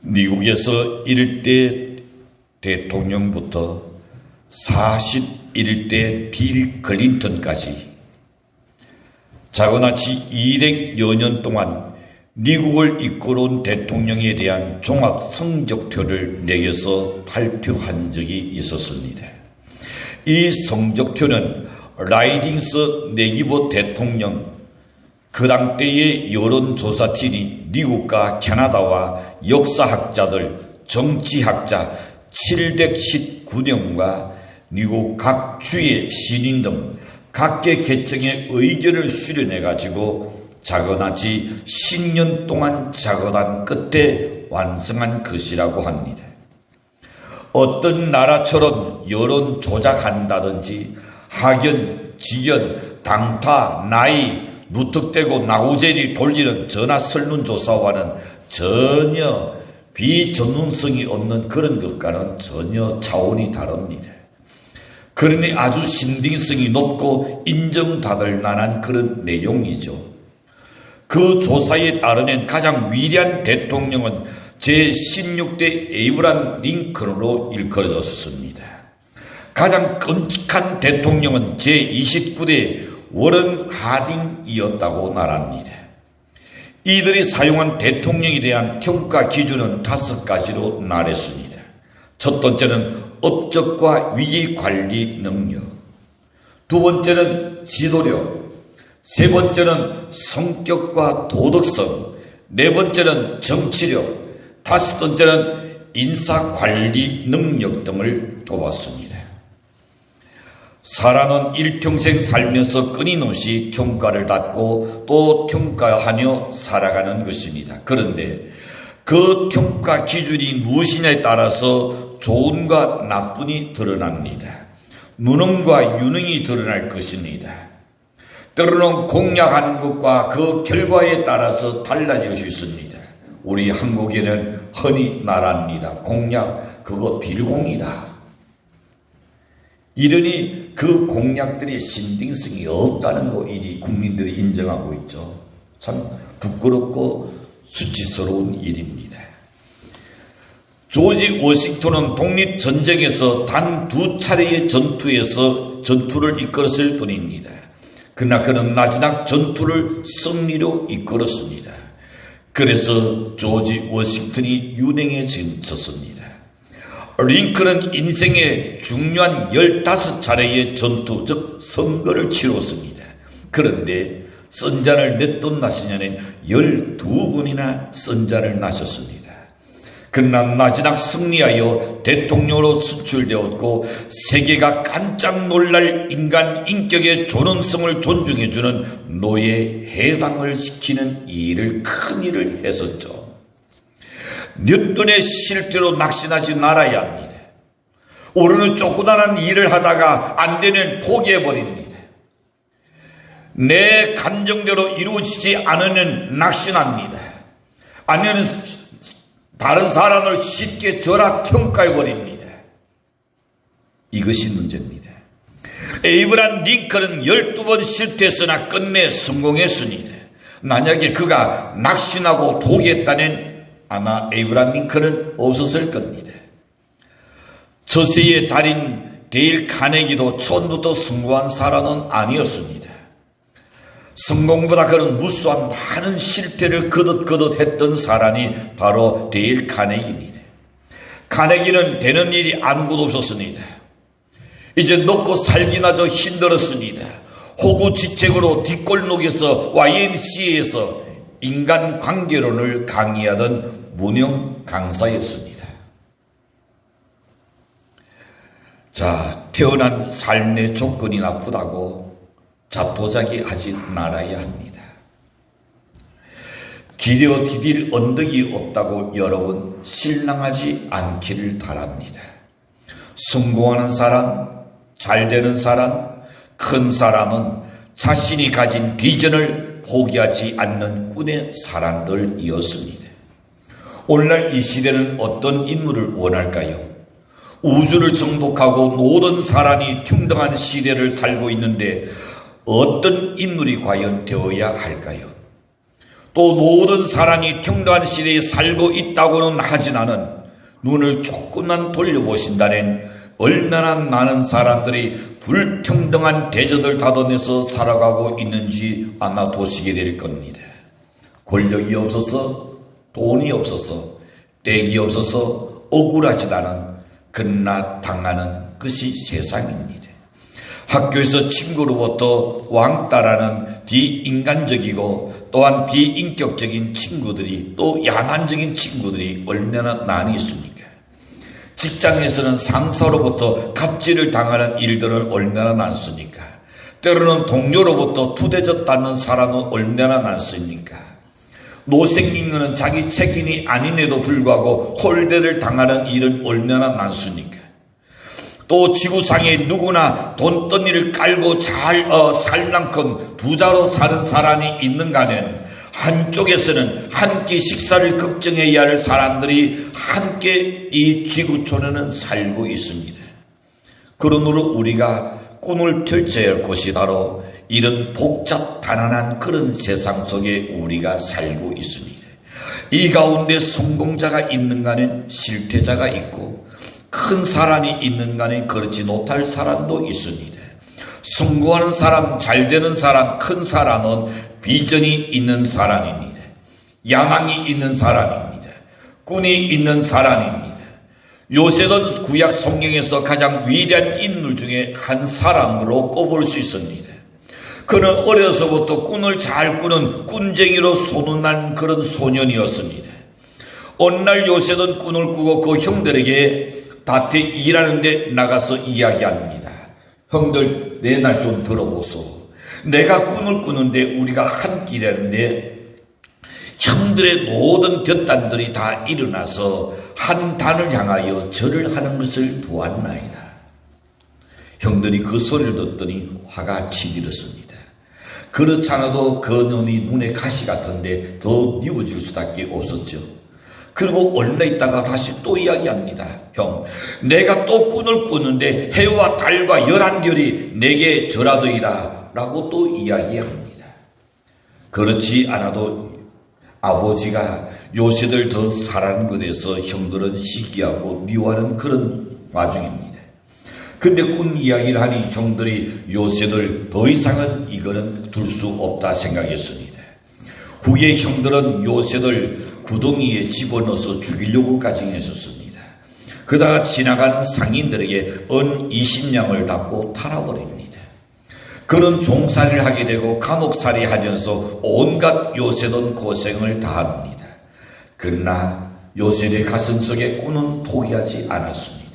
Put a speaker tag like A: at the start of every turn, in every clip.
A: 미국에서 1대 대통령부터 41대 빌 클린턴까지 자그마치 200여 년 동안 미국을 이끌어온 대통령에 대한 종합 성적표를 매겨서 발표한 적이 있었습니다. 이 성적표는 라이딩스 네기버 대통령, 그 당대의 여론조사팀이 미국과 캐나다와 역사학자들, 정치학자 719명과 미국 각 주의 시민 등 각계 계층의 의견을 수련해가지고 자그마치 10년 동안 작업한 끝에 완성한 것이라고 합니다. 어떤 나라처럼 여론 조작한다든지 학연, 지연, 당타, 나이, 무턱대고 나우젤이 돌리는 전화 설문조사와는 전혀 비전문성이 없는 그런 것과는 전혀 차원이 다릅니다. 그러니 아주 신빙성이 높고 인정받을 만한 그런 내용이죠. 그 조사에 따르면 가장 위대한 대통령은 제16대 에이브람 링컨으로 일컬어졌습니다. 가장 끔찍한 대통령은 제29대 워런 하딩이었다고 말합니다. 이들이 사용한 대통령에 대한 평가 기준은 5가지로 나눴습니다. 첫 번째는 업적과 위기관리 능력, 두 번째는 지도력, 세 번째는 성격과 도덕성, 네 번째는 정치력, 다섯 번째는 인사관리 능력 등을 꼽았습니다. 사람은 일평생 살면서 끊임없이 평가를 받고 또 평가하며 살아가는 것입니다. 그런데 그 평가 기준이 무엇이냐에 따라서 좋은과 나쁨이 드러납니다. 무능과 유능이 드러날 것입니다. 때로는 공약하는 것과 그 결과에 따라서 달라질 수 있습니다. 우리 한국에는 흔히 말합니다. 공약, 그거 빌공이다. 이러니 그 공약들이 신빙성이 없다는 거 이리 국민들이 인정하고 있죠. 참 부끄럽고 수치스러운 일입니다. 조지 워싱턴은 독립전쟁에서 단 2차례의 전투를 이끌었을 뿐입니다. 그러나 그는 마지막 전투를 승리로 이끌었습니다. 그래서 조지 워싱턴이 유명해졌습니다. 링컨은 인생의 중요한 15차례의 전투, 즉 선거를 치렀습니다. 그런데 선잔을 몇 번 마시냐는 12번이나 선잔을 마셨습니다. 그러나 마지막 승리하여 대통령으로 선출되었고 세계가 깜짝 놀랄 인간 인격의 존엄성을 존중해주는 노예 해방을 시키는 일을 큰 일을 했었죠. 뉴턴의 실태로 낙심하지 말아야 합니다. 우리는 조그만한 일을 하다가 안 되면 포기해버립니다. 내 감정대로 이루어지지 않으면 낙심합니다. 아니면 다른 사람을 쉽게 절하평가해버립니다. 이것이 문제입니다. 에이브람 링컨은 12번 실패했으나 끝내 성공했습니다. 만약에 그가 낙심하고 포기했다면 아마 에이브람 링컨은 없었을 겁니다. 저세의 달인 데일 카네기도 처음부터 성공한 사람은 아니었습니다. 성공보다 그런 무수한 많은 실패를 거듭 했던 사람이 바로 데일 카네기입니다. 카네기는 되는 일이 아무것도 없었습니다. 이제 먹고 살기나저 힘들었습니다. 호구지책으로 뒷골목에서 YMCA에서 인간관계론을 강의하던 무명 강사였습니다. 자, 태어난 삶의 조건이 나쁘다고 자포자기 하지 말아야 합니다. 기려 디딜 언덕이 없다고 여러분 실망하지 않기를 바랍니다. 성공하는 사람, 잘되는 사람, 큰 사람은 자신이 가진 비전을 포기하지 않는 꾼의 사람들이었습니다. 오늘날 이 시대는 어떤 인물을 원할까요? 우주를 정복하고 모든 사람이 평등한 시대를 살고 있는데 어떤 인물이 과연 되어야 할까요? 또 모든 사람이 평등한 시대에 살고 있다고는 하지만은 눈을 조금만 돌려보신다면 얼마나 많은 사람들이 불평등한 대저들 다던에서 살아가고 있는지 아마 보시게 될 겁니다. 권력이 없어서, 돈이 없어서, 댁이 없어서 억울하지만은 그러나 당하는 것이 세상입니다. 학교에서 친구로부터 왕따라는 비인간적이고 또한 비인격적인 친구들이, 또 야만적인 친구들이 얼마나 많이 있습니까? 직장에서는 상사로부터 갑질을 당하는 일들은 얼마나 많습니까? 때로는 동료로부터 투대졌다는 사람은 얼마나 많습니까? 노생민은 자기 책임이 아님에도 불구하고 홀대를 당하는 일은 얼마나 많습니까? 또 지구상에 누구나 돈덩이를 깔고 잘 살만큼 부자로 사는 사람이 있는가 하면 한쪽에서는 한 끼 식사를 걱정해야 할 사람들이 함께 이 지구촌에는 살고 있습니다. 그러므로 우리가 꿈을 펼쳐야 할 곳이 바로 이런 복잡 단안한 그런 세상 속에 우리가 살고 있습니다. 이 가운데 성공자가 있는가는 실패자가 있고 큰 사람이 있는가는 그렇지 못할 사람도 있습니다. 성공하는 사람, 잘 되는 사람, 큰 사람은 비전이 있는 사람입니다. 야망이 있는 사람입니다. 꾼이 있는 사람입니다. 요셉은 구약 성경에서 가장 위대한 인물 중에 한 사람으로 꼽을 수 있습니다. 그는 어려서부터 꾼을 잘 꾸는 꾼쟁이로 소문난 그런 소년이었습니다. 어느 날 요셉은 꾼을 꾸고 그 형들에게 밭에 일하는데 나가서 이야기합니다. 형들, 내 말 좀 들어보소. 내가 꾼을 꾸는데 우리가 한 끼라는데 형들의 모든 볕단들이 다 일어나서 한 단을 향하여 절을 하는 것을 보았나이다. 형들이 그 소리를 듣더니 화가 치밀었습니다. 그렇지 않아도 그 놈이 눈에 가시 같은데 더 미워질 수밖에 없었죠. 그리고 얼마 있다가 다시 또 이야기합니다. 형, 내가 또 꾼을 꾸는데 해와 달과 11별이 내게 절하더이다 라고 또 이야기합니다. 그렇지 않아도 아버지가 요셉을 더 사랑하는 것에서 형들은 시기하고 미워하는 그런 와중입니다. 근데 꾼 이야기를 하니 형들이 요셉을 더 이상은 이거는 둘 수 없다 생각했습니다. 후에 형들은 요셉을 구덩이에 집어넣어서 죽이려고까지 했었습니다. 그러다가 지나가는 상인들에게 은 20냥을 닫고 탈아버립니다. 그는 종살이를 하게 되고 감옥살이 하면서 온갖 요셉은 고생을 다합니다. 그러나 요셉의 가슴 속에 꾼은 포기하지 않았습니다.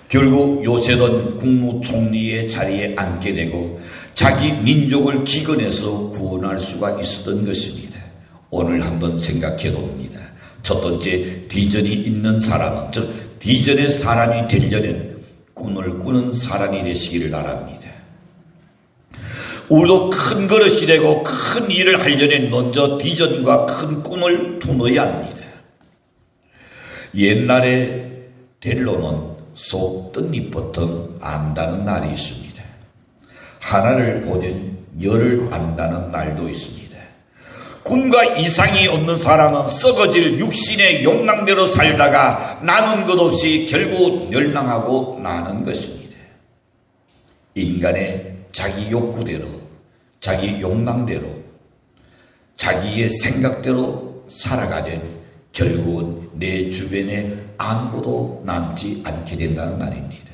A: 결국 요셉은 국무총리의 자리에 앉게 되고 자기 민족을 기근에서 구원할 수가 있었던 것입니다. 오늘 한번 생각해 봅니다. 첫 번째, 비전이 있는 사람은, 즉 비전의 사람이 되려면 꾼을 꾸는 사람이 되시기를 바랍니다. 우리도 큰 그릇이 되고 큰 일을 하려면 먼저 비전과 큰 꿈을 품어야 합니다. 옛날에 델로는 속 뜬잎부터 안다는 날이 있습니다. 하나를 보면 열을 안다는 날도 있습니다. 꿈과 이상이 없는 사람은 썩어질 육신의 욕망대로 살다가 나눈 것 없이 결국 멸망하고 나는 것입니다. 인간의 자기 욕구대로, 자기 욕망대로, 자기의 생각대로 살아가면 결국은 내 주변에 아무도 남지 않게 된다는 말입니다.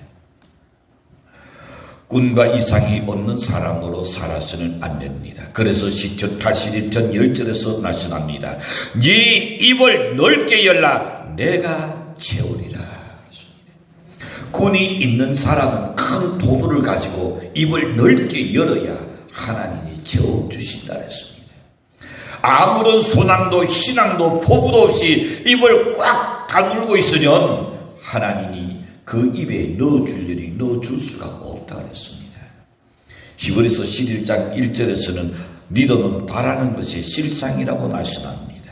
A: 꿈과 이상이 없는 사람으로 살아서는 안 됩니다. 그래서 시편 81편 10절에서 말씀합니다. 네 입을 넓게 열라 내가 채우리라. 꾼이 있는 사람은 큰 도구를 가지고 입을 넓게 열어야 하나님이 채워주신다 했습니다. 아무런 소망도 신앙도 포부도 없이 입을 꽉 다물고 있으면 하나님이 그 입에 넣어줄 일이 넣어줄 수가 없다 그랬습니다. 히브리서 11장 1절에서는 믿음은 바라는 것의 실상이라고 말씀합니다.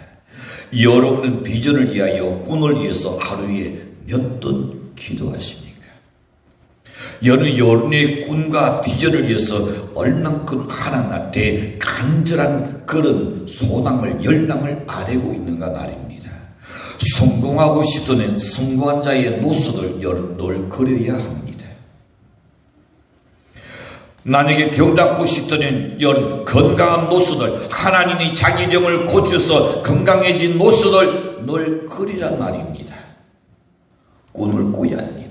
A: 여러분은 비전을 위하여 꾼을 위해서 하루에 몇 번 기도하십니까? 여러분의 꾼과 비전을 위해서 얼만큼 하나님한테 간절한 그런 소망을, 열망을 아뢰고 있는가 말입니다. 성공하고 싶던 성공한 자의 모습을 늘 그려야 합니다. 만약에 병잡고 싶던 이런 건강한 모습을, 하나님이 자기 영을 고쳐서 건강해진 모습을 늘 그리란 말입니다. 꿈을 꾸어야 합니다.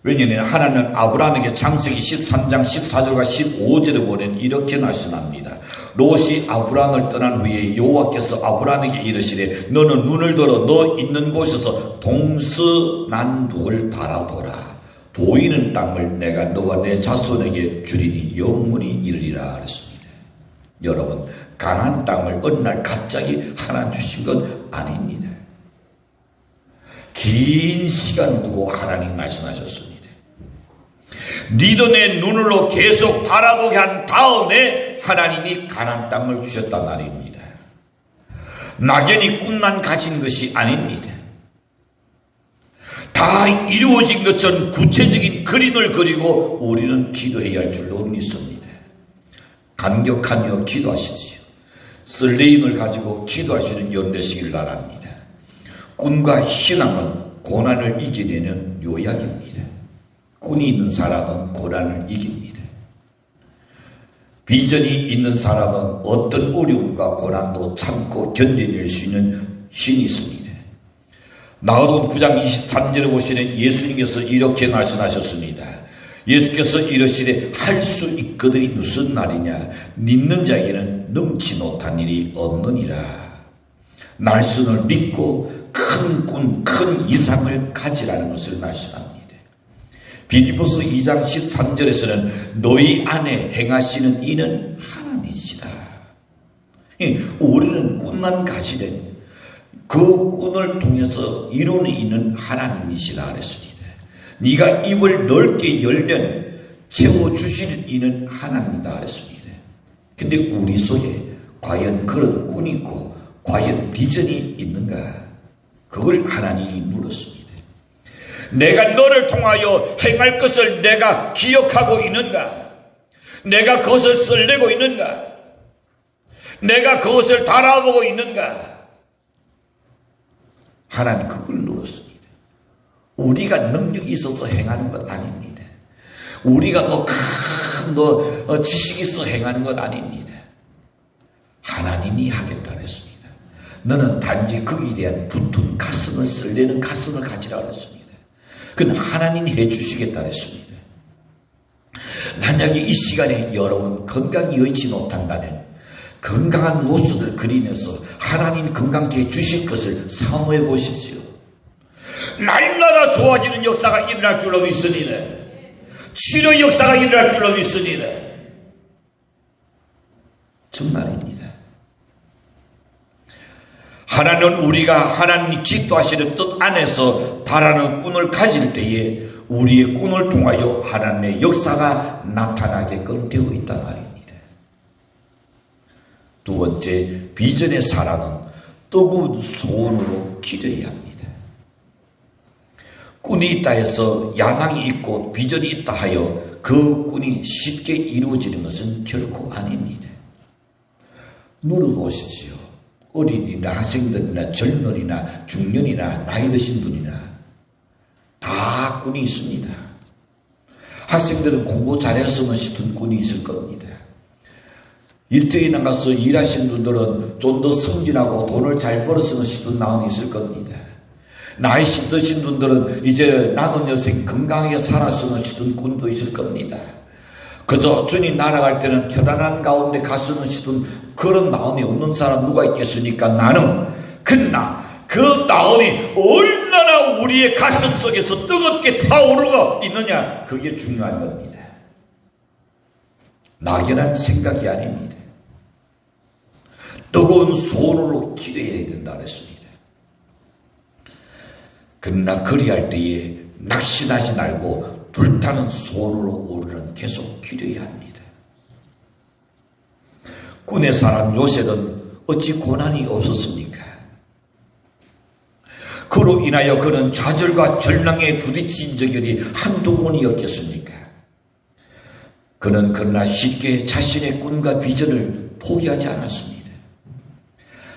A: 왜냐하면 하나님은 아브라함에게 창세기 13장 14절과 15절에 보면 이렇게 말씀합니다. 롯이 아브라함을 떠난 후에 여호와께서 아브라함에게 이르시되 너는 눈을 들어 너 있는 곳에서 동서남북을 바라보라. 보이는 땅을 내가 너와 내 자손에게 주리니 영원히 이르리라 그랬습니다. 여러분, 가나안 땅을 어느 날 갑자기 하나 주신 건 아닙니다. 긴 시간 두고 하나님 말씀하셨습니다. 니도 내 눈으로 계속 바라보게 한 다음에 하나님이 가나안 땅을 주셨단 말입니다. 막연히 꿈만 가진 것이 아닙니다. 다 이루어진 것처럼 구체적인 그림을 그리고 우리는 기도해야 할 줄로 믿습니다. 간격하며 기도하시지요. 설레임을 가지고 기도하시는 연 되시길 바랍니다. 꿈과 신앙은 고난을 이겨내는 요약입니다. 꾼이 있는 사람은 고난을 이깁니다. 비전이 있는 사람은 어떤 어려움과 고난도 참고 견뎌낼 수 있는 힘이 있습니다. 마가복음 9장 23절에 보시면 예수님께서 이렇게 말씀하셨습니다. 예수께서 이르시되 할 수 있거든이 무슨 말이냐, 믿는 자에게는 넘치 못한 일이 없느니라. 날선을 믿고 큰 꿈, 큰 이상을 가지라는 것을 말씀합니다. 빌립보서 2장 13절에서는 너희 안에 행하시는 이는 하나님이시다. 우리는 꿈만 가지는 그 꿈을 통해서 이루는 이는 하나님이시라 그랬습니다. 네가 입을 넓게 열면 채워주시는 이는 하나님이다 그랬습니다. 근데 우리 속에 과연 그런 꿈이 있고 과연 비전이 있는가? 그걸 하나님이 물었습니다. 내가 너를 통하여 행할 것을 내가 기억하고 있는가? 내가 그것을 설레고 있는가? 내가 그것을 바라보고 있는가? 하나님 그걸 물었습니다. 우리가 능력이 있어서 행하는 것 아닙니다. 우리가 큰 지식이 있어 행하는 것 아닙니다. 하나님이 하겠다 그랬습니다. 너는 단지 거기에 대한 붙은 가슴을, 설레는 가슴을 가지라 그랬습니다. 그건 하나님이 해주시겠다 그랬습니다. 만약에 이 시간에 여러분 건강이 여의치 못한다면 건강한 모습을 그리면서 하나님 건강케 해주실 것을 사모해 보십시오. 날마다 좋아지는 역사가 일어날 줄로 믿습니다. 치료 역사가 일어날 줄로 믿습니다. 정말입니다. 하나님은 우리가 하나님이 기도하시는 뜻 안에서 바라는 꿈을 가질 때에 우리의 꿈을 통하여 하나님의 역사가 나타나게끔 되어 있단 말입니다. 두 번째, 비전의 사랑은 뜨거운 소원으로 기도해야 합니다. 꿈이 있다 해서 야망이 있고 비전이 있다 하여 그 꿈이 쉽게 이루어지는 것은 결코 아닙니다. 물어보시지요. 어린이나 학생들이나 젊은이나 중년이나 나이 드신 분이나 다 꿈이 있습니다. 학생들은 공부 잘했으면 싶은 꿈이 있을 겁니다. 일찍이 나가서 일하시는 분들은 좀 더 성진하고 돈을 잘 벌었으면 싶은 마음이 있을 겁니다. 나이 드신 분들은 이제 나도 여생 건강하게 살았으면 싶은 꿈도 있을 겁니다. 그저 주님 날아갈 때는 편안한 가운데 갔으면 싶은 그런 마음이 없는 사람 누가 있겠습니까? 나는. 그러나 그 마음이 얼마나 우리의 가슴 속에서 뜨겁게 타오르고 있느냐, 그게 중요한 겁니다. 막연한 생각이 아닙니다. 뜨거운 소원으로 기도해야 된다 그랬습니다. 그러나 그리할 때에 낙심하지 말고 불타는 소원으로 우리는 계속 기도해야 합니다. 군의 사람 요셉은 어찌 고난이 없었습니까? 그로 인하여 그는 좌절과 절망에 부딪힌 적이 한두 번이었겠습니까? 그는 그러나 쉽게 자신의 꿈과 비전을 포기하지 않았습니다.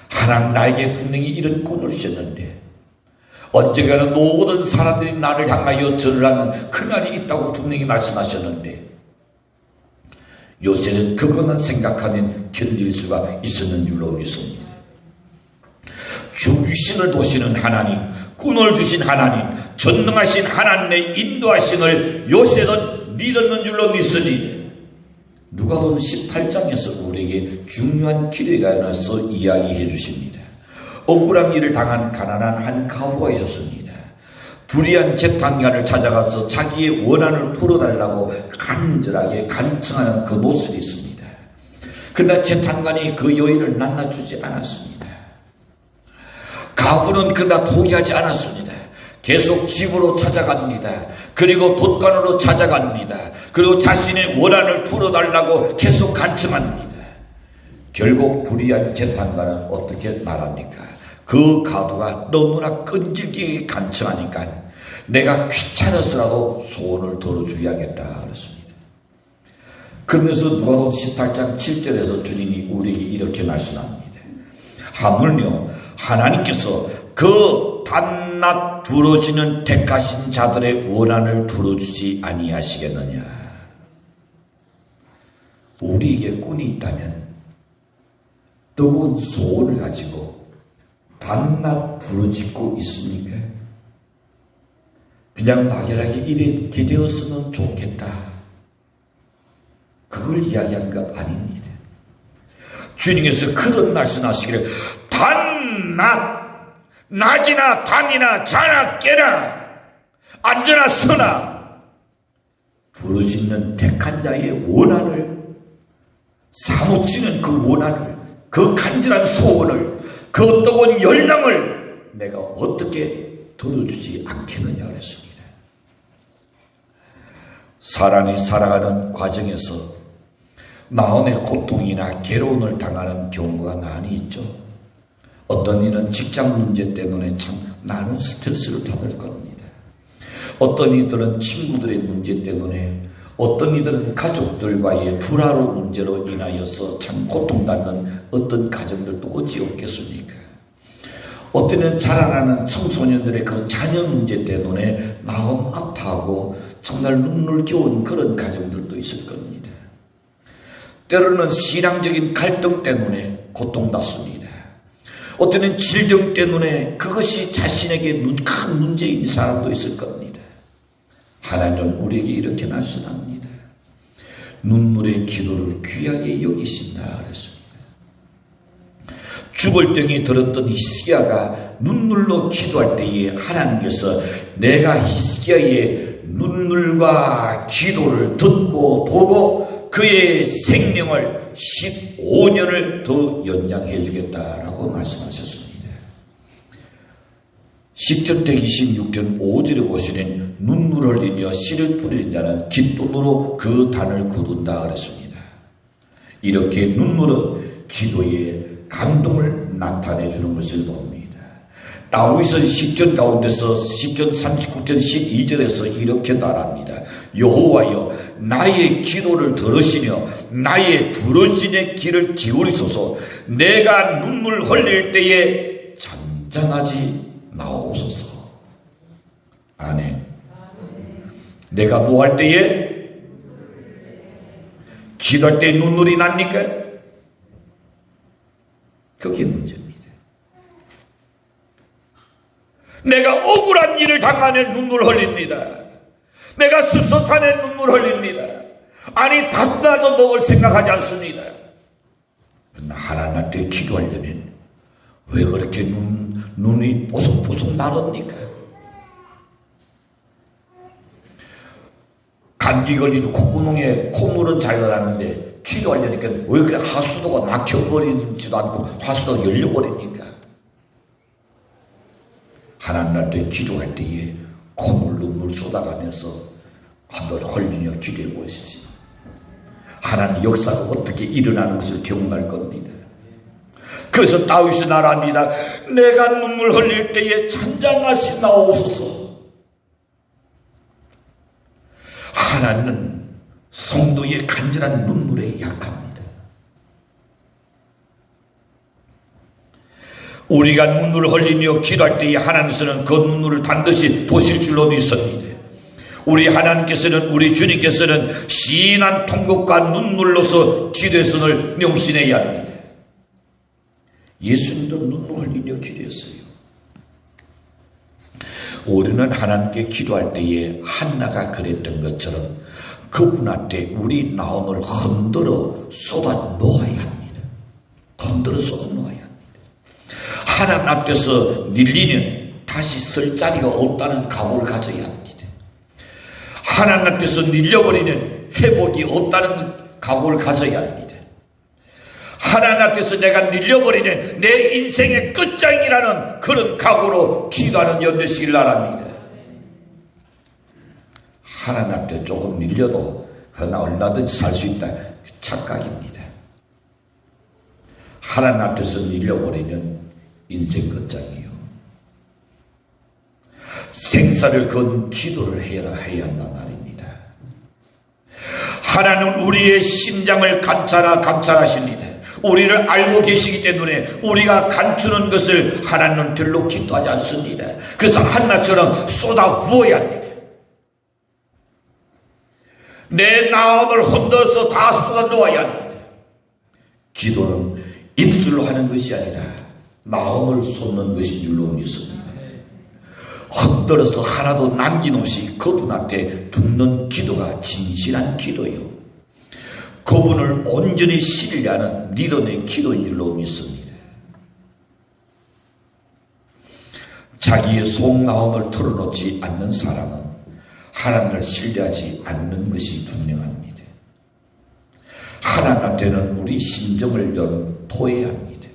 A: 하나님 나에게 분명히 이런 꿈을 주셨는데 언젠가는 모든 사람들이 나를 향하여 절을 하는 그날이 있다고 분명히 말씀하셨는데 요새는 그것만 생각하면 견딜 수가 있었는 줄로 믿습니다. 주신을 도시는 하나님, 꿈을 주신 하나님, 전능하신 하나님의 인도하심을 요새는 믿었는 줄로 믿으니 누가복음 18장에서 우리에게 중요한 기회가 나서 이야기해 주십니다. 억울한 일을 당한 가난한 한 가부가 있었습니다. 두리안 재탄가를 찾아가서 자기의 원한을 풀어달라고 간절하게 간청하는 그 모습이 있습니다. 그러나 재탄관이 그 여인을 만나주지 않았습니다. 가부는 그러나 포기하지 않았습니다. 계속 집으로 찾아갑니다. 그리고 돛간으로 찾아갑니다. 그리고 자신의 원한을 풀어달라고 계속 간청합니다. 결국 두리안 재탄가는 어떻게 말합니까? 그 가부가 너무나 끈질기게 간청하니까 내가 귀찮아서라도 소원을 들어줘야겠다 그랬습니다. 그러면서 누가복음 18장 7절에서 주님이 우리에게 이렇게 말씀합니다. 하물며 하나님께서 그 밤낮 두려지는 택하신 자들의 원한을 들어주지 아니하시겠느냐. 우리에게 꿈이 있다면 뜨거운 소원을 가지고 밤낮 부르짖고 있습니까? 그냥 막연하게 이렇게 되었으면 좋겠다. 그걸 이야기한 거 아닙니다. 주님께서 그런 말씀하시기를 밤낮 낮이나 밤이나 자나 깨나 앉으나 서나 부르짖는 택한 자의 원한을 사무치는 그 원한을 그 간절한 소원을 그 뜨거운 열망을 내가 어떻게 들어주지 않겠느냐 그랬습니다. 사람이 살아가는 과정에서 마음의 고통이나 괴로움을 당하는 경우가 많이 있죠. 어떤 이는 직장 문제 때문에 참 많은 스트레스를 받을 겁니다. 어떤 이들은 친구들의 문제 때문에, 어떤 이들은 가족들과의 불화로 문제로 인하여서 참 고통받는 어떤 가정들도 어찌 없겠습니까? 어떤 자라나는 청소년들의 그 자녀 문제 때문에 마음 아파하고 정말 눈물겨운 그런 가정들도 있을 겁니다. 때로는 신앙적인 갈등 때문에 고통받습니다. 어떤 질병 때문에 그것이 자신에게 큰 문제인 사람도 있을 겁니다. 하나님은 우리에게 이렇게 말씀합니다. 눈물의 기도를 귀하게 여기신다 그랬습니다. 죽을 병이 들었던 히스기야가 눈물로 기도할 때에 하나님께서 내가 히스기야의 눈물과 기도를 듣고 보고 그의 생명을 15년을 더 연장해 주겠다라고 말씀하셨습니다. 10편 126편 5절에 보시는 눈물 흘리며 씨를 뿌리는 자는 깃돈으로 그 단을 거둔다 그랬습니다. 이렇게 눈물은 기도의 감동을 나타내 주는 것을 봅니다. 다윗은 10편 가운데서 10편 39편 12절에서 이렇게 말합니다. 여호와여 나의 기도를 들으시며 나의 부르짖는 귀를 기울이소서. 내가 눈물 흘릴 때에 잠잠하지 마옵소서. 아멘. 내가 뭐 할 때에? 기도할 때 눈물이 납니까? 그게 문제입니다. 내가 억울한 일을 당하면 눈물 흘립니다. 내가 습섭하면 눈물 흘립니다. 아니 답나서 먹을 생각하지 않습니다. 그러나 하나님한테 기도하려면 왜 그렇게 눈이 보송보송 마릅니까? 감기 걸리는 콧구멍에 콧물은 잘 나는데 기도하려니까 왜 그래 하수도가 막혀버리지도 않고 하수도가 열려버립니까? 하나님한테 기도할 때에 콧물 눈물 쏟아가면서 한번 흘리며 기도해 보십시오. 하나님 역사가 어떻게 일어나는 것을 경험할 겁니다. 그래서 다윗이 말합니다. 내가 눈물 흘릴 때에 잔잔하시 나옵소서. 하나님은 성도의 간절한 눈물에 약합니다. 우리가 눈물을 흘리며 기도할 때에 하나님께서는 그 눈물을 반드시 보실 줄로 믿습니다. 우리 하나님께서는, 우리 주님께서는 시인한 통곡과 눈물로서 기도의 선을 명심해야 합니다. 예수님도 눈물 흘리며 기도했어요. 우리는 하나님께 기도할 때에 한나가 그랬던 것처럼 그분한테 우리 마음을 흔들어 쏟아 놓아야 합니다. 흔들어 쏟아 놓아야 합니다. 하나님 앞에서 밀리면 다시 설 자리가 없다는 각오를 가져야 합니다. 하나님 앞에서 밀려버리는 회복이 없다는 각오를 가져야 합니다. 하나님 앞에서 내가 밀려버리는 내 인생의 끝장이라는 그런 각오로 기도하는 연대시길 바랍니다. 하나님 앞에 조금 밀려도 그러나 얼마든지 살 수 있다. 착각입니다. 하나님 앞에서 밀려버리는 인생 끝장이요. 생사를 건 기도를 해야 한단 말입니다. 하나님은 우리의 심장을 감찰하십니다. 우리를 알고 계시기 때문에 우리가 감추는 것을 하나님은 별로 기도하지 않습니다. 그래서 한나처럼 쏟아 부어야 합니다. 내 마음을 흔들어서 다 쏟아 놓아야 합니다. 기도는 입술로 하는 것이 아니라 마음을 쏟는 것이 줄로 믿습니다. 흔들어서 하나도 남김없이 그분한테 듣는 기도가 진실한 기도요. 그분을 온전히 신뢰하는 믿음의 기도인 줄로 믿습니다. 자기의 속마음을 털어놓지 않는 사람은 하나님을 신뢰하지 않는 것이 분명합니다. 하나님한테는 우리 심정을 토해야 합니다.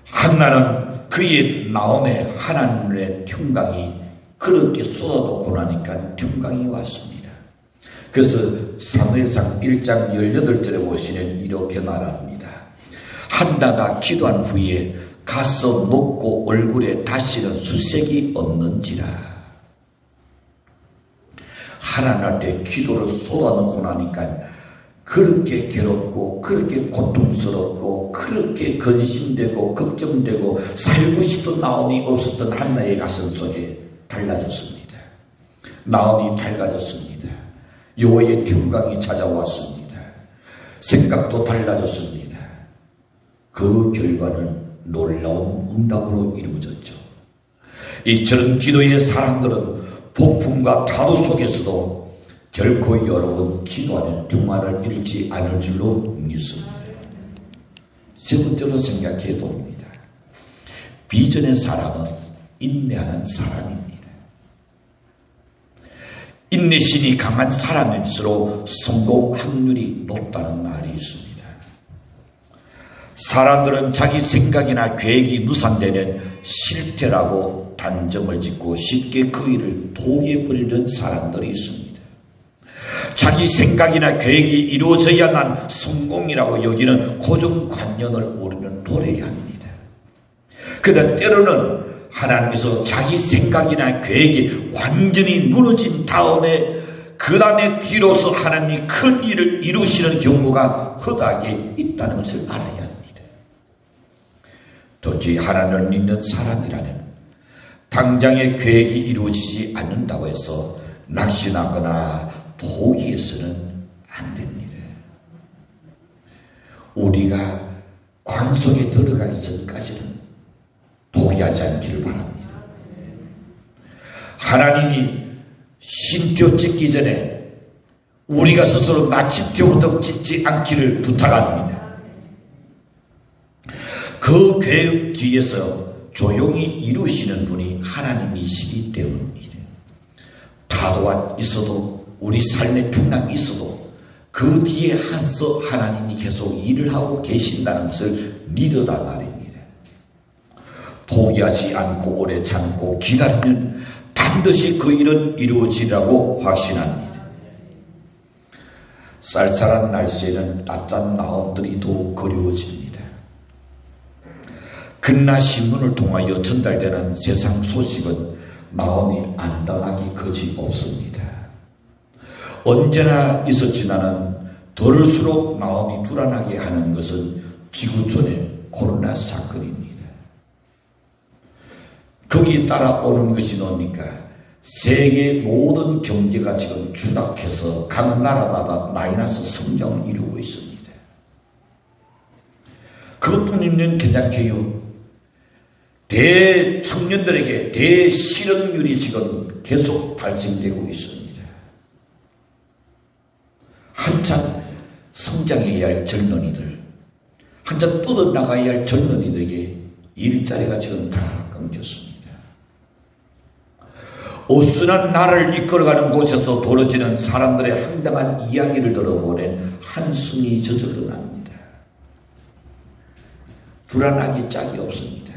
A: 한나는 그의 마음에 하나님의 평강이 그렇게 쏟아놓고 나니까 평강이 왔습니다. 그래서 사무엘상 1장 18절에 보시면 이렇게 말합니다. 한나가 기도한 후에 가서 먹고 얼굴에 다시는 수색이 없는지라. 하나님한테 기도를 쏟아놓고 나니까 그렇게 괴롭고 그렇게 고통스럽고 그렇게 거짓되고 걱정되고 살고 싶은 마음이 없었던 한나의 가슴 속에 달라졌습니다. 마음이 밝아졌습니다. 여호와의 평강이 찾아왔습니다. 생각도 달라졌습니다. 그 결과는 놀라운 응답으로 이루어졌죠. 이처럼 기도의 사람들은 폭풍과 파도 속에서도 결코 여러분 기도하는 평화를 잃지 않을 줄로 믿습니다. 세 번째로 생각해 봅니다. 비전의 사람은 인내하는 사람입니다. 인내심이 강한 사람일수록 성공 확률이 높다는 말이 있습니다. 사람들은 자기 생각이나 계획이 무산되면 실패라고 단정을 짓고 쉽게 그 일을 포기해버리는 사람들이 있습니다. 자기 생각이나 계획이 이루어져야만 성공이라고 여기는 고정관념을 우리는 버려야 합니다. 그러나 때로는 하나님께서 자기 생각이나 계획이 완전히 무너진 다음에 그 다음에 뒤로서 하나님이 큰 일을 이루시는 경우가 허다하게 있다는 것을 알아야 합니다. 특히 하나님을 믿는 사람이라면 당장의 계획이 이루어지지 않는다고 해서 낙심하거나 포기해서는 안 됩니다. 우리가 관 속에 들어가기 전까지는 포기하지 않기를 바랍니다. 하나님이 쉼표 찍기 전에 우리가 스스로 마침표부터 찍지 않기를 부탁합니다. 그 계획 뒤에서 조용히 이루시는 분이 하나님이시기 때문입니다. 파도가 있어도 우리 삶의 풍랑이 있어도 그 뒤에 한서 하나님이 계속 일을 하고 계신다는 것을 믿으라 말입니다. 포기하지 않고 오래 참고 기다리면 반드시 그 일은 이루어지라고 확신합니다. 쌀쌀한 날씨에는 따뜻한 마음들이 더욱 그리워집니다. 근나 신문을 통하여 전달되는 세상 소식은 마음이 안담하기 거짓 없습니다. 언제나 있었지만은 더울수록 마음이 불안하게 하는 것은 지구촌의 코로나 사건입니다. 거기에 따라오는 것이 뭡니까? 세계 모든 경제가 지금 추락해서 각 나라마다 마이너스 성장을 이루고 있습니다. 그것뿐이면 괜찮게요. 대청년들에게 대실업률이 지금 계속 발생되고 있습니다. 한참 성장해야 할 젊은이들, 한참 뻗어나가야 할 젊은이들에게 일자리가 지금 다 끊겼습니다. 어수선한 나라를 이끌어가는 곳에서 벌어지는 사람들의 황당한 이야기를 들어보면 한숨이 저절로 납니다. 불안하기 짝이 없습니다.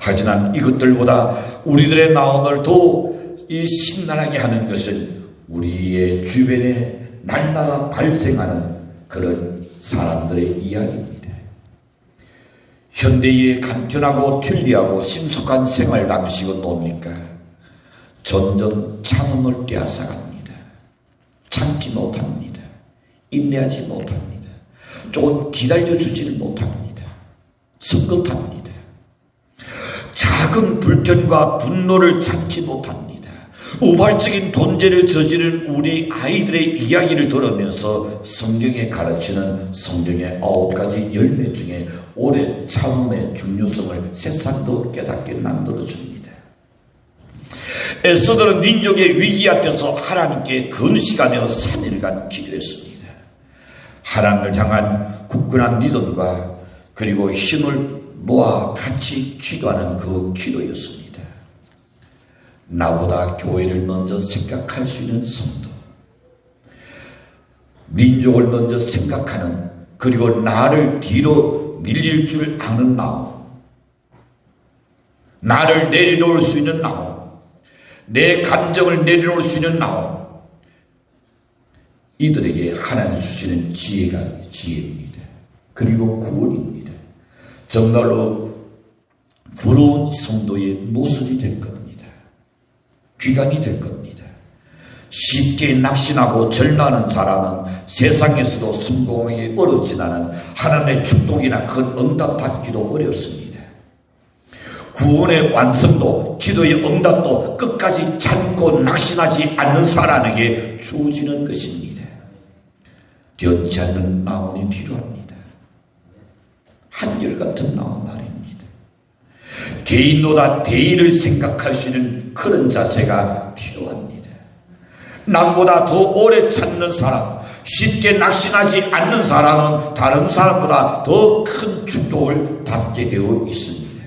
A: 하지만 이것들보다 우리들의 마음을 더 심란하게 하는 것은 우리의 주변에 날마다 발생하는 그런 사람들의 이야기입니다. 현대의 간편하고 편리하고 심숙한 생활 방식은 뭡니까? 점점 참음을 떼앗아갑니다. 참지 못합니다. 인내하지 못합니다. 조금 기다려주지를 못합니다. 성급합니다. 작은 불편과 분노를 참지 못합니다. 우발적인 돈죄를 저지른 우리 아이들의 이야기를 들으면서 성경에 가르치는 성경의 9가지 열매 중에 오래 참음의 중요성을 새삼도 깨닫게 만들어줍니다. 에스더는 민족의 위기 앞에서 하나님께 근시가며 3일간 기도했습니다. 하나님을 향한 굳건한 믿음과 그리고 힘을 모아 같이 기도하는 그 기도였습니다. 나보다 교회를 먼저 생각할 수 있는 성도, 민족을 먼저 생각하는, 그리고 나를 뒤로 밀릴 줄 아는 마음, 나를 내려놓을 수 있는 마음, 내 감정을 내려놓을 수 있는 마음, 이들에게 하나님 주시는 지혜입니다. 그리고 구원입니다. 정말로 부러운 성도의 모습이 될 겁니다. 귀감이 될 겁니다. 쉽게 낙심하고 절망하는 사람은 세상에서도 성공하기 어렵지만 하나님의 축복이나 큰 응답 받기도 어렵습니다. 구원의 완성도, 기도의 응답도 끝까지 참고 낙심하지 않는 사람에게 주어지는 것입니다. 변치 않는 마음이 필요합니다. 한결같은 마음 말입니다. 개인보다 대의를 생각할 수 있는 그런 자세가 필요합니다. 남보다 더 오래 찾는 사람, 쉽게 낙심하지 않는 사람은 다른 사람보다 더 큰 축복을 받게 되어 있습니다.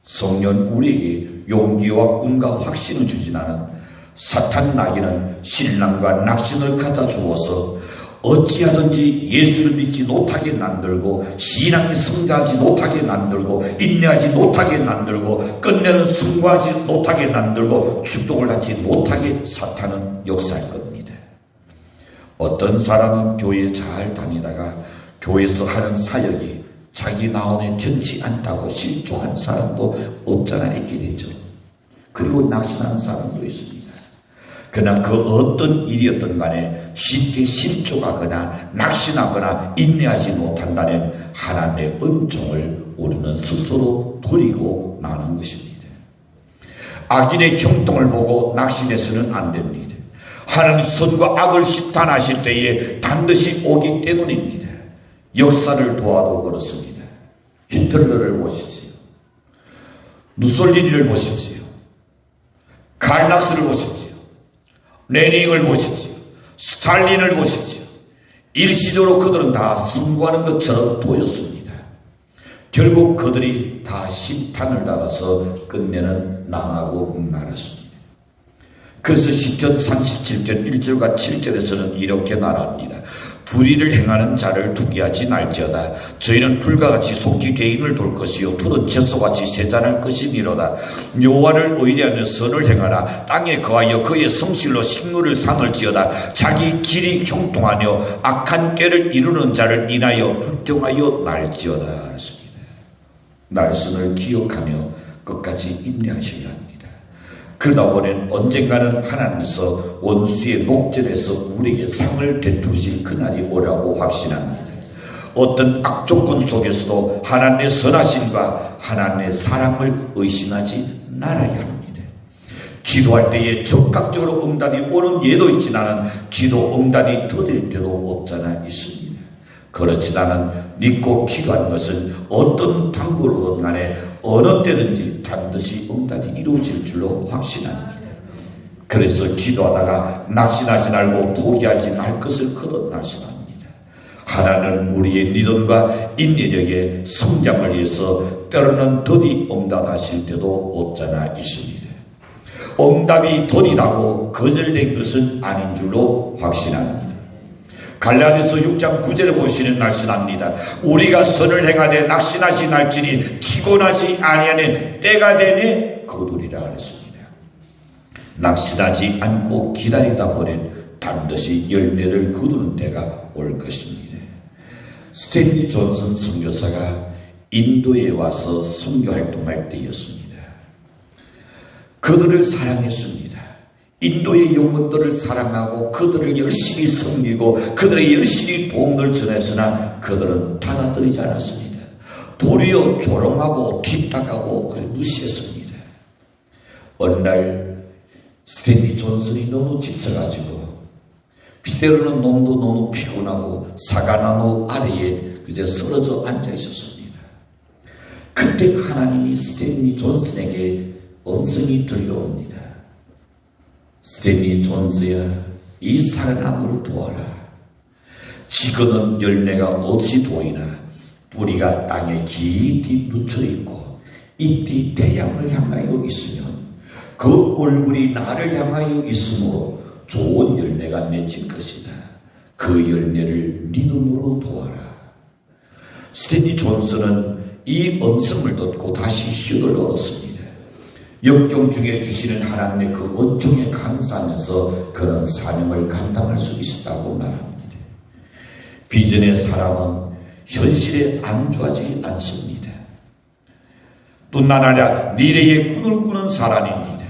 A: 성령 우리에게 용기와 꿈과 확신을 주지만 사탄 나귀는 신랑과 낙심을 갖다 주어서 어찌하든지 예수를 믿지 못하게 만들고 신앙이 성장하지 못하게 만들고 인내하지 못하게 만들고 끝내는 승부하지 못하게 만들고 축복을 받지 못하게 사탄은 역사할 겁니다. 어떤 사람은 교회에 잘 다니다가 교회에서 하는 사역이 자기 마음에 편치 않다고 실족한 사람도 없잖아 있게 되죠. 그리고 낙심하는 사람도 있습니다. 그러나 그 어떤 일이었던 간에 쉽게 실족하거나 낙심하거나 인내하지 못한다는 하나님의 은총을 우리는 스스로 누리고 나는 것입니다. 악인의 형통을 보고 낙심해서는 안 됩니다. 하나님 선과 악을 심판하실 때에 반드시 오기 때문입니다. 역사를 도와도 그렇습니다. 히틀러를 보십시오. 무솔리니를 보십시오. 칼락스를 보십시오. 레닝을 보십시오. 스탈린을 보십시오. 일시적으로 그들은 다 승부하는 것처럼 보였습니다. 결국 그들이 다 심판을 받아서 끝내는 망하고 말았습니다. 그래서 시편 37편 1절과 7절에서는 이렇게 말합니다. 불의를 행하는 자를 투기하지 말지어다. 저희는 불과 같이 속히 대인을 돌 것이요 푸른 채소같이 세잔할 것이니로다. 여호와를 의뢰하며 선을 행하라. 땅에 거하여 그의 성실로 식물을 삼을지어다. 자기 길이 형통하며 악한 꾀를 이루는 자를 인하여 불평하여 날지어다. 말씀을 기억하며 끝까지 인내하셔야 합니다. 그러다 보니 언젠가는 하나님께서 원수의 목전에서 우리에게 상을 되투실 그날이 오라고 확신합니다. 어떤 악조건 속에서도 하나님의 선하심과 하나님의 사랑을 의심하지 말아야 합니다. 기도할 때에 적극적으로 응답이 오는 예도 있지만 기도 응답이 더딜 때도 없잖아 있습니다. 그렇지만은 믿고 기도하는 것은 어떤 방법으로든 간에 어느 때든지 반드시 응답이 이루어질 줄로 확신합니다. 그래서 기도하다가 낙심하지 말고 포기하지 말 것을 거듭 말씀합니다. 하나님은 우리의 믿음과 인내력의 성장을 위해서 때로는 더디 응답하실 때도 없잖아 있습니다. 응답이 더디라고 거절된 것은 아닌 줄로 확신합니다. 갈라디아서 6장 9절에 보시는 말씀합니다. 우리가 선을 행하되 낙심하지 말지니 피곤하지 아니하는 때가 되니 거두리라 그랬습니다. 낙심하지 않고 기다리다 보면 반드시 열매를 거두는 때가 올 것입니다. 스탠리 존슨 선교사가 인도에 와서 선교활동할 때였습니다. 그들을 사랑했습니다. 인도의 영혼들을 사랑하고 그들을 열심히 섬기고 그들의 열심히 복음을 전했으나 그들은 받아들이지 않았습니다. 도리어 조롱하고 핍박하고 무시했습니다. 어느 날 스탠리 존슨이 너무 지쳐가지고 때로는 놈도 너무 피곤하고 사과나무 아래에 그저 쓰러져 앉아 있었습니다. 그때 하나님이 스탠리 존슨에게 음성이 들려옵니다. 스탠리 존슨야, 이 사과나무를 도와라. 지금은 열매가 없이 보이나 뿌리가 땅에 깊이 묻혀있고 잎이 태양을 향하여 있으면 그 얼굴이 나를 향하여 있으므로 좋은 열매가 맺힐 것이다. 그 열매를 믿음으로 도와라. 스탠리 존슨은 이 음성을 듣고 다시 힘을 얻었습니다. 역경 중에 주시는 하나님의 그 은총에 감사하면서 그런 사명을 감당할 수 있었다고 말합니다. 비전의 사람은 현실에 안주하지 않습니다. 뿐만 아니라 미래의 꿈을 꾸는 사람입니다.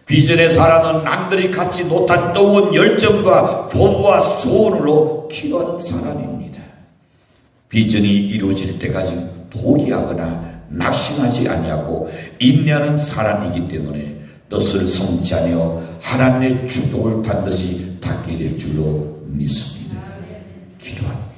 A: 비전의 사람은 남들이 갖지 못한 뜨거운 열정과 포부와 소원으로 기도하는 사람입니다. 비전이 이루어질 때까지 포기하거나 낙심하지 아니하고 인내하는 사람이기 때문에 뜻을 성취하며 하나님의 축복을 반드시 받게 될 줄로 믿습니다. 기도합니다.